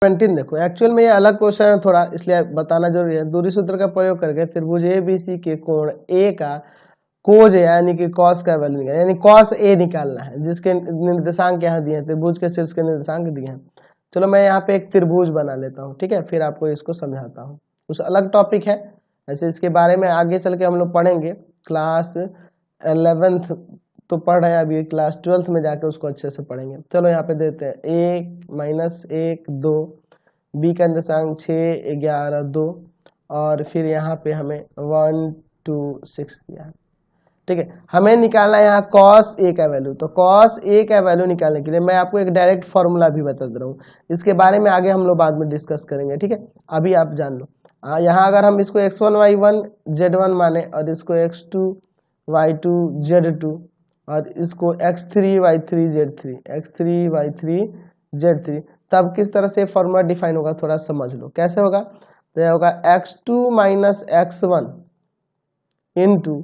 17 देखो, एक्चुअल में ये अलग क्वेश्चन है थोड़ा, इसलिए बताना जरूरी है। दूरी सूत्र का प्रयोग करके त्रिभुज ABC के कोण A का कोज है यानी कि कॉस का वैल्यू निकालना, यानी कॉस A निकालना है, जिसके निर्देशांक यहाँ दिए हैं, त्रिभुज के शीर्ष के निर्देशांक दिए हैं। चलो मैं यहाँ पे एक त्रिभुज बना लेता हूँ, ठीक है, फिर आपको इसको समझाता हूँ। कुछ अलग टॉपिक है, ऐसे इसके बारे में आगे चल के हम लोग पढ़ेंगे। क्लास 11th तो पढ़ रहे हैं, अभी क्लास 12th में जाके उसको अच्छे से पढ़ेंगे। चलो यहाँ पे देते हैं 1 -1 2, बी का निर्देशांक 6 11 2, और फिर यहाँ पे हमें 1 2 6 दिया है, ठीक है। हमें निकालना है यहाँ कॉस A का वैल्यू। तो कॉस A का वैल्यू निकालने के लिए मैं आपको एक डायरेक्ट फॉर्मूला भी बता दे रहा हूँ, इसके बारे में आगे हम लोग बाद में डिस्कस करेंगे, ठीक है। अभी आप जान लो, यहाँ अगर हम इसको x1 y1 z1 माने और इसको x2 y2 z2 और इसको x3 y3 z3 x3 y3 z3, तब किस तरह से फॉर्मूला डिफाइन होगा थोड़ा समझ लो। कैसे होगा? तो यह होगा x2 minus x1 into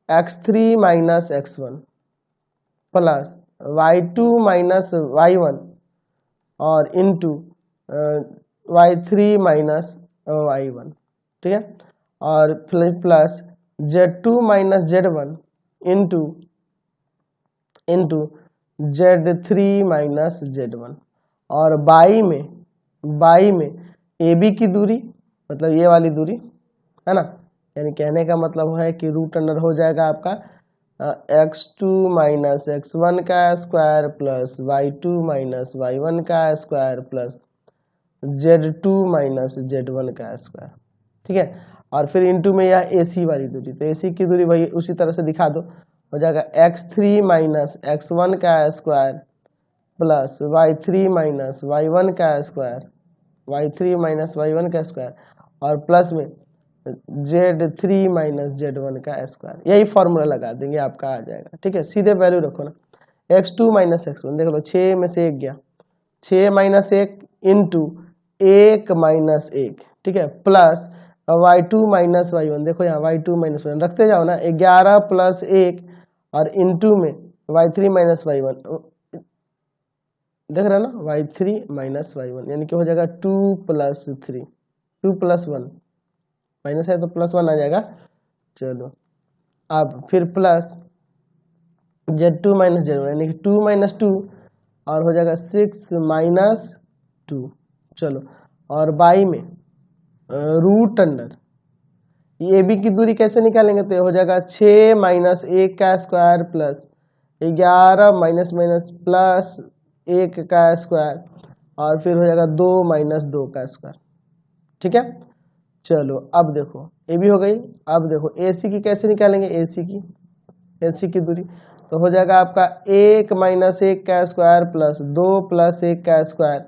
x3 minus x1 plus y2 minus y1 और इंटू y3 माइनस y1, ठीक है, और plus z2 minus z1 into z3 minus z1, और बाई में AB की दूरी, मतलब ये वाली दूरी है ना, यानी कहने का मतलब है कि रूट अंडर हो जाएगा आपका x2 माइनस x1 का square plus y2 minus y1 का square plus z2 minus z1 का स्क्वायर, ठीक है। और फिर इंटू में यह AC वाली दूरी, तो AC की दूरी वही उसी तरह से दिखा दो, हो जाएगा x3 माइनस x1 का square plus y3 minus y1 का स्क्वायर, y3 माइनस y1 का स्क्वायर, और प्लस में z3 माइनस z1 का स्क्वायर। यही फॉर्मूला लगा देंगे, आपका आ जाएगा, ठीक है। सीधे वैल्यू रखो ना, x2 माइनस x1 देख लो, 6 में से 1 गया, 6 माइनस 1 इंटू 1 माइनस 1, ठीक है, प्लस y2 माइनस y1, देखो यहाँ y2 माइनस y1 रखते जाओ ना, 11 प्लस 1 और इंटू में y3 माइनस y1, देख रहे हो ना, y3 माइनस y1, यानी कि हो जाएगा 2 प्लस 3, 2 प्लस 1, माइनस है तो प्लस 1 आ जाएगा। चलो अब फिर प्लस z2 माइनस z1, यानी कि 2 माइनस 2 और हो जाएगा 6 माइनस 2। चलो, और बाई में रूट अंडर ये AB की दूरी कैसे निकालेंगे? तो ये हो जाएगा 6 माइनस 1 का square plus 11 minus minus plus 1 का स्क्वायर, और फिर हो जाएगा 2 माइनस 2 का स्क्वायर, ठीक है। चलो अब देखो AB हो गई, अब देखो AC की कैसे निकालेंगे? AC की दूरी तो हो जाएगा आपका 1 माइनस 1 का स्क्वायर प्लस 2 प्लस 1 का स्क्वायर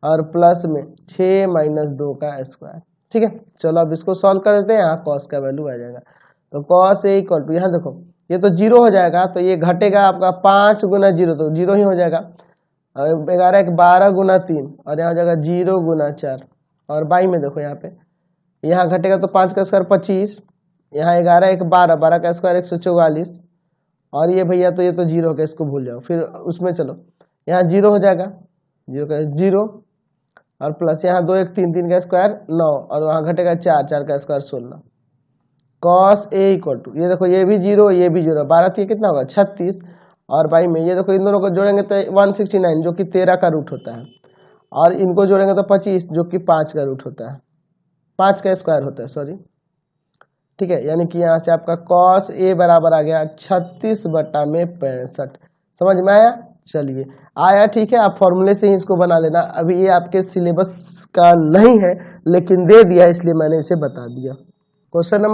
और प्लस में 6 माइनस 2 का स्क्वायर, ठीक है। चलो अब इसको सॉल्व कर देते हैं, यहाँ कॉस का वैल्यू आ जाएगा। तो कॉस A इक्वल टू, यहाँ देखो ये तो 0 हो जाएगा, तो ये घटेगा आपका 5 गुना 0, तो 0 ही हो जाएगा। 11 1 12 गुना 3 और यहाँ हो जाएगा 0 गुना 4, और बाई में देखो यहाँ पे, यहाँ घटेगा तो 5 का स्क्वायर 25, यहाँ 11 1 12, 12 का स्क्वायर 144, और ये भैया तो ये तो 0 हो गया, इसको भूल जाओ। फिर उसमें चलो यहाँ 0 हो जाएगा, 0 का 0 और प्लस यहाँ 2 1 3, 3 का स्क्वायर 9 और वहाँ घटेगा 4, 4 का square 16। Cos A equal to, ये देखो ये भी 0 ये भी 0, 12 3 कितना होगा 36, और बाई में ये देखो इन दोनों को जोड़ेंगे तो 169 जो कि 13 का रूट होता है, और इनको जोड़ेंगे तो 25 जो कि 5 का रूट होता है, 5 का स्क्वायर होता है, सॉरी, ठीक है। यानी कि यहाँ से आपका कॉस A बराबर आ गया 36/65। समझ में आया? चलिए आया, ठीक है। आप फॉर्मूले से ही इसको बना लेना, अभी ये आपके सिलेबस का नहीं है लेकिन दे दिया इसलिए मैंने इसे बता दिया। Question number